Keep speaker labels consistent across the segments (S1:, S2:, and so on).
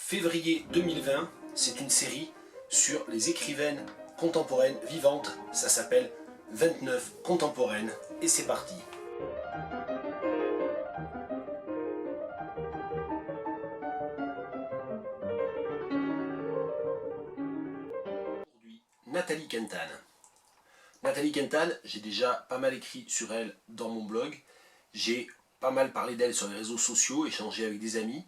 S1: Février 2020, c'est une série sur les écrivaines contemporaines vivantes. Ça s'appelle 29 contemporaines et c'est parti. Aujourd'hui, Nathalie Quintane. Nathalie Quintane, j'ai déjà pas mal écrit sur elle dans mon blog. J'ai pas mal parlé d'elle sur les réseaux sociaux, échangé avec des amis,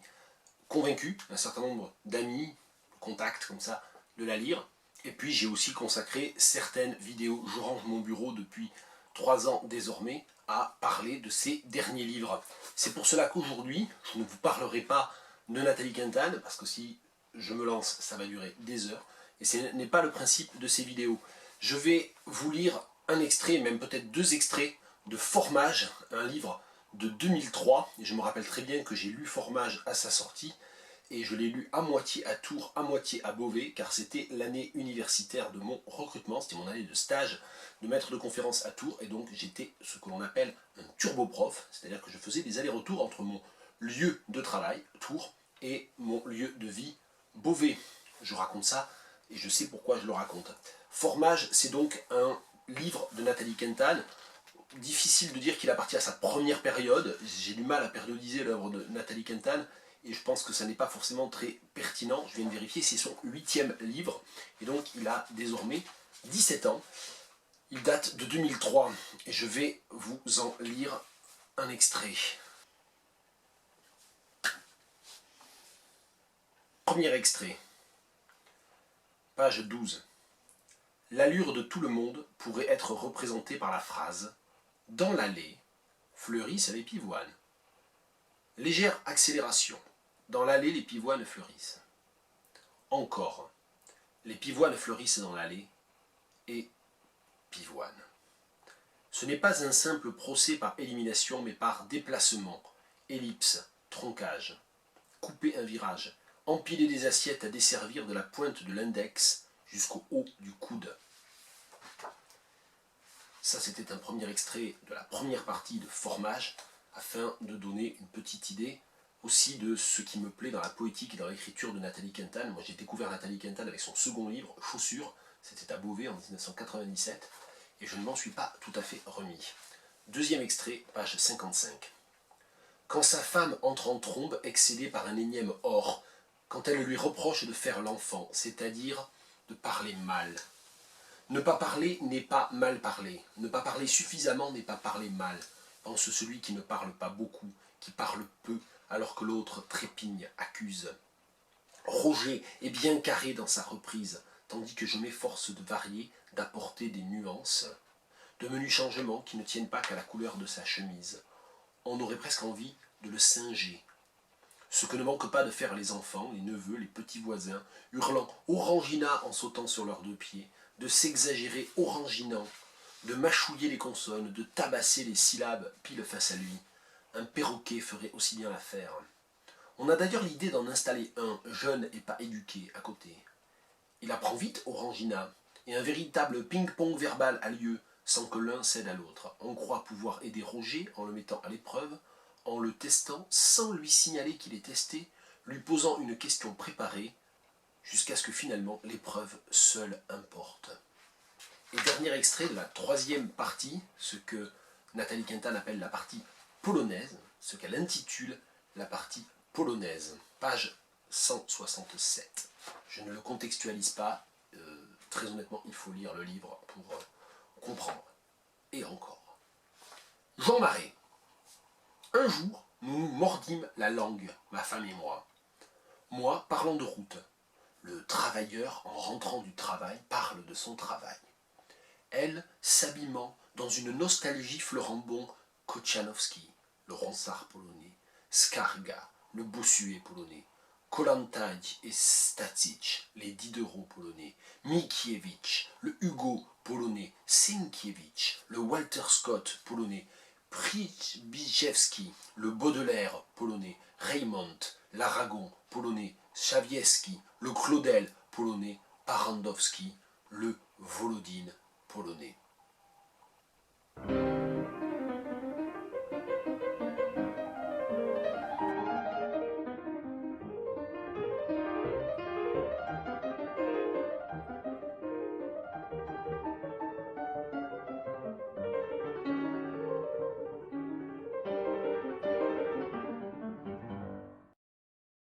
S1: convaincu un certain nombre d'amis, contacts comme ça, de la lire. Et puis j'ai aussi consacré certaines vidéos, je range mon bureau depuis 3 ans désormais, à parler de ses derniers livres. C'est pour cela qu'aujourd'hui, je ne vous parlerai pas de Nathalie Quintane, parce que si je me lance, ça va durer des heures, et ce n'est pas le principe de ces vidéos. Je vais vous lire un extrait, même peut-être 2 extraits, de Formage, un livre de 2003, et je me rappelle très bien que j'ai lu Formage à sa sortie, et je l'ai lu à moitié à Tours, à moitié à Beauvais, car c'était l'année universitaire de mon recrutement, c'était mon année de stage de maître de conférence à Tours, et donc j'étais ce que l'on appelle un turbo-prof, c'est-à-dire que je faisais des allers-retours entre mon lieu de travail, Tours, et mon lieu de vie, Beauvais. Je raconte ça, et je sais pourquoi je le raconte. Formage, c'est donc un livre de Nathalie Quintane. Difficile de dire qu'il appartient à sa première période, j'ai du mal à périodiser l'œuvre de Nathalie Quintane, et je pense que ça n'est pas forcément très pertinent. Je viens de vérifier, c'est son 8e livre, et donc il a désormais 17 ans. Il date de 2003, et je vais vous en lire un extrait. Premier extrait, page 12. L'allure de tout le monde pourrait être représentée par la phrase « Dans l'allée, fleurissent les pivoines ». Légère accélération. Dans l'allée, les pivoines fleurissent. Encore. Les pivoines fleurissent dans l'allée. Et pivoine. Ce n'est pas un simple procès par élimination, mais par déplacement, ellipse, troncage. Couper un virage. Empiler des assiettes à desservir de la pointe de l'index jusqu'au haut du coude. Ça, c'était un premier extrait de la première partie de Formage, afin de donner une petite idée aussi de ce qui me plaît dans la poétique et dans l'écriture de Nathalie Quintane. Moi, j'ai découvert Nathalie Quintane avec son second livre, Chaussures, c'était à Beauvais en 1997, et je ne m'en suis pas tout à fait remis. Deuxième extrait, page 55. Quand sa femme entre en trombe, excédée par un énième or, quand elle lui reproche de faire l'enfant, c'est-à-dire de parler mal. Ne pas parler n'est pas mal parler. Ne pas parler suffisamment n'est pas parler mal. Pense celui qui ne parle pas beaucoup, qui parle peu, alors que l'autre trépigne, accuse. Roger est bien carré dans sa reprise, tandis que je m'efforce de varier, d'apporter des nuances, de menus changements qui ne tiennent pas qu'à la couleur de sa chemise. On aurait presque envie de le singer. Ce que ne manquent pas de faire les enfants, les neveux, les petits voisins, hurlant « Orangina » en sautant sur leurs 2 pieds, de s'exagérer oranginant, de mâchouiller les consonnes, de tabasser les syllabes pile face à lui. Un perroquet ferait aussi bien l'affaire. On a d'ailleurs l'idée d'en installer un, jeune et pas éduqué, à côté. Il apprend vite Orangina, et un véritable ping-pong verbal a lieu, sans que l'un cède à l'autre. On croit pouvoir aider Roger en le mettant à l'épreuve, en le testant sans lui signaler qu'il est testé, lui posant une question préparée, jusqu'à ce que finalement l'épreuve seule importe. Et dernier extrait de la 3e partie, ce que Nathalie Quintane appelle la partie polonaise, ce qu'elle intitule la partie polonaise, page 167. Je ne le contextualise pas, très honnêtement il faut lire le livre pour comprendre. Et encore. Jean Marais. Un jour, nous nous mordîmes la langue, ma femme et moi. Moi, parlant de route. Le travailleur, en rentrant du travail, parle de son travail. Elle, s'habillant dans une nostalgie fleurant bon Kochanowski, le ronsard polonais, Skarga, le bossuet polonais, Kollontaj et Stacic, les Diderot polonais, Mickiewicz, le Hugo polonais, Sienkiewicz, le Walter Scott polonais, Przybyszewski, le Baudelaire polonais, Raymond, l'Aragon polonais, Chawieski, le Claudel polonais, Parandowski, le Volodine polonais.